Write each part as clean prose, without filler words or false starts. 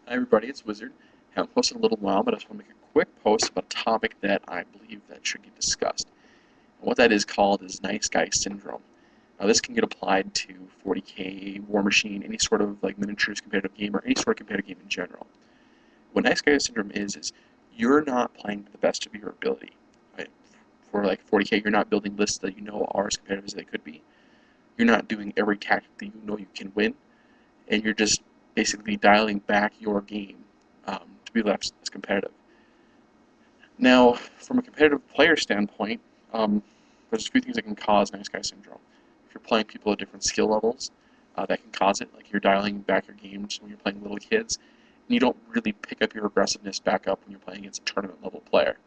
Hi everybody, it's Wizard. Haven't posted in a little while, but I just want to make a quick post about a topic that I believe that should get discussed. And what that is called is Nice Guy Syndrome. Now this can get applied to 40K, War Machine, any sort of like miniatures competitive game or any sort of competitive game in general. What Nice Guy Syndrome is you're not playing to the best of your ability. Right? For like 40K, you're not building lists that you know are as competitive as they could be. You're not doing every tactic that you know you can win, and you're just basically dialing back your game to be less competitive. Now, from a competitive player standpoint, there's a few things that can cause Nice Guy Syndrome. If you're playing people at different skill levels, that can cause it. Like you're dialing back your games when you're playing little kids, and you don't really pick up your aggressiveness back up when you're playing against a tournament level player.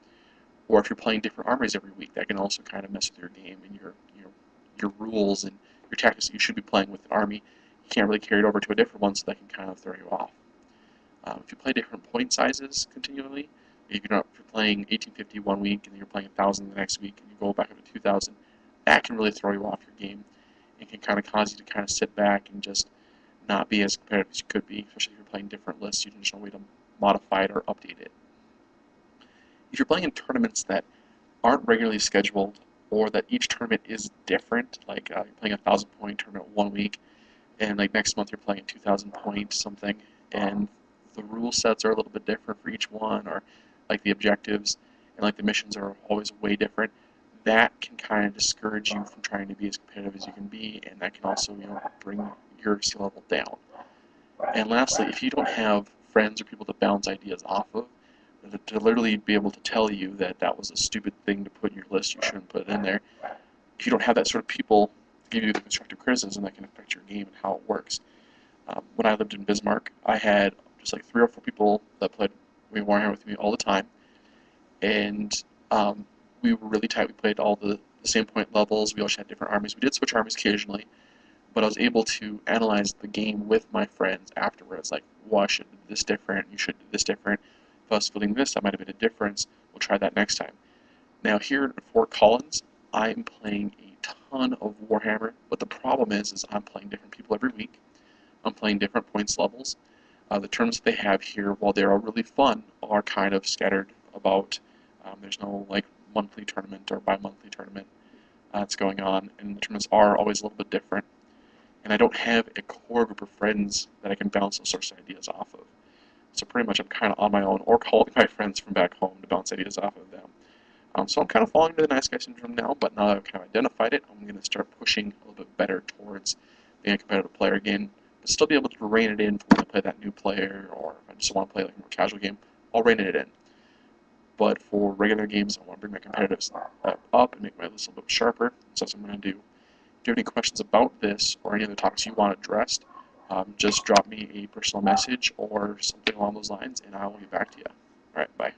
Or if you're playing different armies every week, that can also kind of mess with your game and your rules and your tactics that you should be playing with an army. You can't really carry it over to a different one, so that can kind of throw you off. If you play different point sizes continually, if you're playing 1850 one week and then you're playing 1000 the next week and you go back up to 2000, that can really throw you off your game. It can kind of cause you to kind of sit back and just not be as competitive as you could be, especially if you're playing different lists. You just no way to modify it or update it. If you're playing in tournaments that aren't regularly scheduled or that each tournament is different, like you're playing a 1000-point tournament one week and like next month you're playing a 2000-point something, and the rule sets are a little bit different for each one, or like the objectives and like the missions are always way different. That can kind of discourage you from trying to be as competitive as you can be, and that can also bring your skill level down. And lastly, if you don't have friends or people to bounce ideas off of, to literally be able to tell you that that was a stupid thing to put in your list, you shouldn't put it in there. If you don't have that sort of people to give you the constructive criticism, that can affect your game and how it works. When I lived in Bismarck, I had just like 3 or 4 people that played Warhammer with me all the time, and we were really tight. We played all the same point levels. We also had different armies. We did switch armies occasionally, but I was able to analyze the game with my friends afterwards. Like, well, I should do this different. You should do this different. If I was feeling this, that might have been a difference. We'll try that next time. Now here in Fort Collins, I'm playing a ton of Warhammer, but the problem is I'm playing different people every week. I'm playing different points levels. The terms that they have here, while they're all really fun, are kind of scattered about. There's no like monthly tournament or bi-monthly tournament that's going on, and the tournaments are always a little bit different. And I don't have a core group of friends that I can bounce those sorts of ideas off of. So pretty much I'm kind of on my own, or calling my friends from back home to bounce ideas off of them. So I'm kind of falling into the Nice Guy Syndrome now, but now that I've kind of identified it, I'm going to start pushing a little bit better towards being a competitive player again, but still be able to rein it in for when I play that new player, or if I just want to play like a more casual game, I'll rein it in. But for regular games, I want to bring my competitiveness up and make my list a little bit sharper, so that's what I'm going to do. If you have any questions about this or any other topics you want addressed, just drop me a personal message or something along those lines, and I will get back to you. All right, bye.